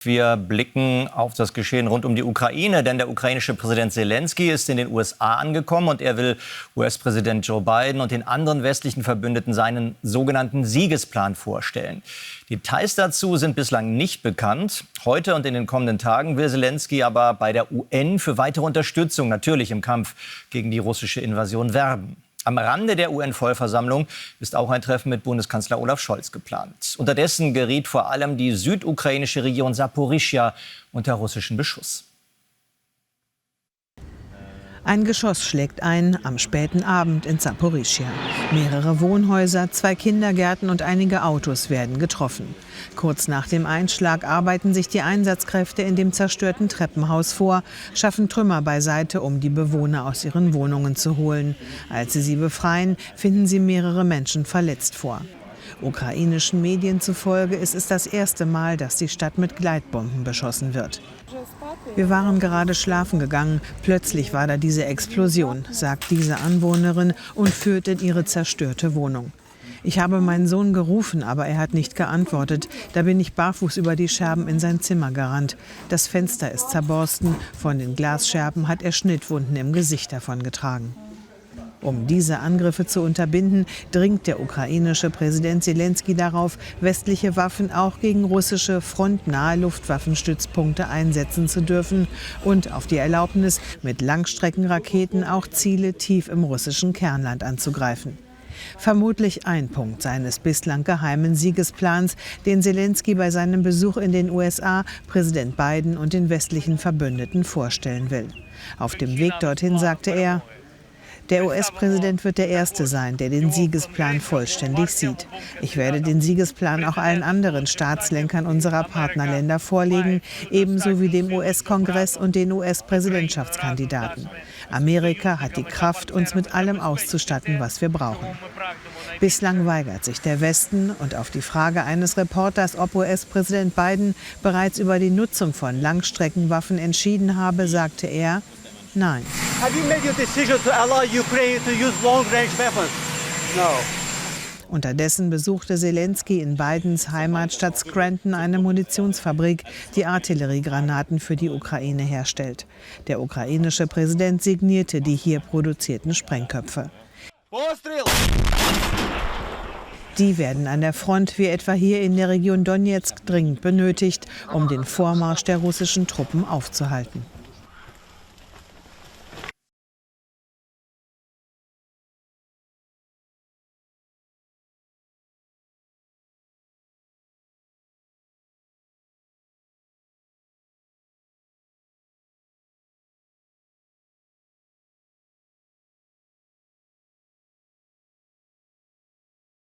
Wir blicken auf das Geschehen rund um die Ukraine, denn der ukrainische Präsident Selenskyj ist in den USA angekommen und er will US-Präsident Joe Biden und den anderen westlichen Verbündeten seinen sogenannten Siegesplan vorstellen. Details dazu sind bislang nicht bekannt. Heute und in den kommenden Tagen will Selenskyj aber bei der UN für weitere Unterstützung, natürlich im Kampf gegen die russische Invasion, werben. Am Rande der UN-Vollversammlung ist auch ein Treffen mit Bundeskanzler Olaf Scholz geplant. Unterdessen geriet vor allem die südukrainische Region Saporischschja unter russischen Beschuss. Ein Geschoss schlägt ein am späten Abend in Saporischschja. Mehrere Wohnhäuser, 2 Kindergärten und einige Autos werden getroffen. Kurz nach dem Einschlag arbeiten sich die Einsatzkräfte in dem zerstörten Treppenhaus vor, schaffen Trümmer beiseite, um die Bewohner aus ihren Wohnungen zu holen. Als sie befreien, finden sie mehrere Menschen verletzt vor. Ukrainischen Medien zufolge ist es das erste Mal, dass die Stadt mit Gleitbomben beschossen wird. Wir waren gerade schlafen gegangen. Plötzlich war da diese Explosion, sagt diese Anwohnerin und führt in ihre zerstörte Wohnung. Ich habe meinen Sohn gerufen, aber er hat nicht geantwortet. Da bin ich barfuß über die Scherben in sein Zimmer gerannt. Das Fenster ist zerborsten. Von den Glasscherben hat er Schnittwunden im Gesicht davongetragen. Um diese Angriffe zu unterbinden, dringt der ukrainische Präsident Selenskyj darauf, westliche Waffen auch gegen russische frontnahe Luftwaffenstützpunkte einsetzen zu dürfen und auf die Erlaubnis, mit Langstreckenraketen auch Ziele tief im russischen Kernland anzugreifen. Vermutlich ein Punkt seines bislang geheimen Siegesplans, den Selenskyj bei seinem Besuch in den USA Präsident Biden und den westlichen Verbündeten vorstellen will. Auf dem Weg dorthin sagte er: Der US-Präsident wird der Erste sein, der den Siegesplan vollständig sieht. Ich werde den Siegesplan auch allen anderen Staatslenkern unserer Partnerländer vorlegen, ebenso wie dem US-Kongress und den US-Präsidentschaftskandidaten. Amerika hat die Kraft, uns mit allem auszustatten, was wir brauchen. Bislang weigert sich der Westen, und auf die Frage eines Reporters, ob US-Präsident Biden bereits über die Nutzung von Langstreckenwaffen entschieden habe, sagte er: Nein. Have you made your decision to allow Ukraine to use long-range weapons? No. Unterdessen besuchte Selenskyj in Bidens Heimatstadt Scranton eine Munitionsfabrik, die Artilleriegranaten für die Ukraine herstellt. Der ukrainische Präsident signierte die hier produzierten Sprengköpfe. Die werden an der Front, wie etwa hier in der Region Donezk, dringend benötigt, um den Vormarsch der russischen Truppen aufzuhalten.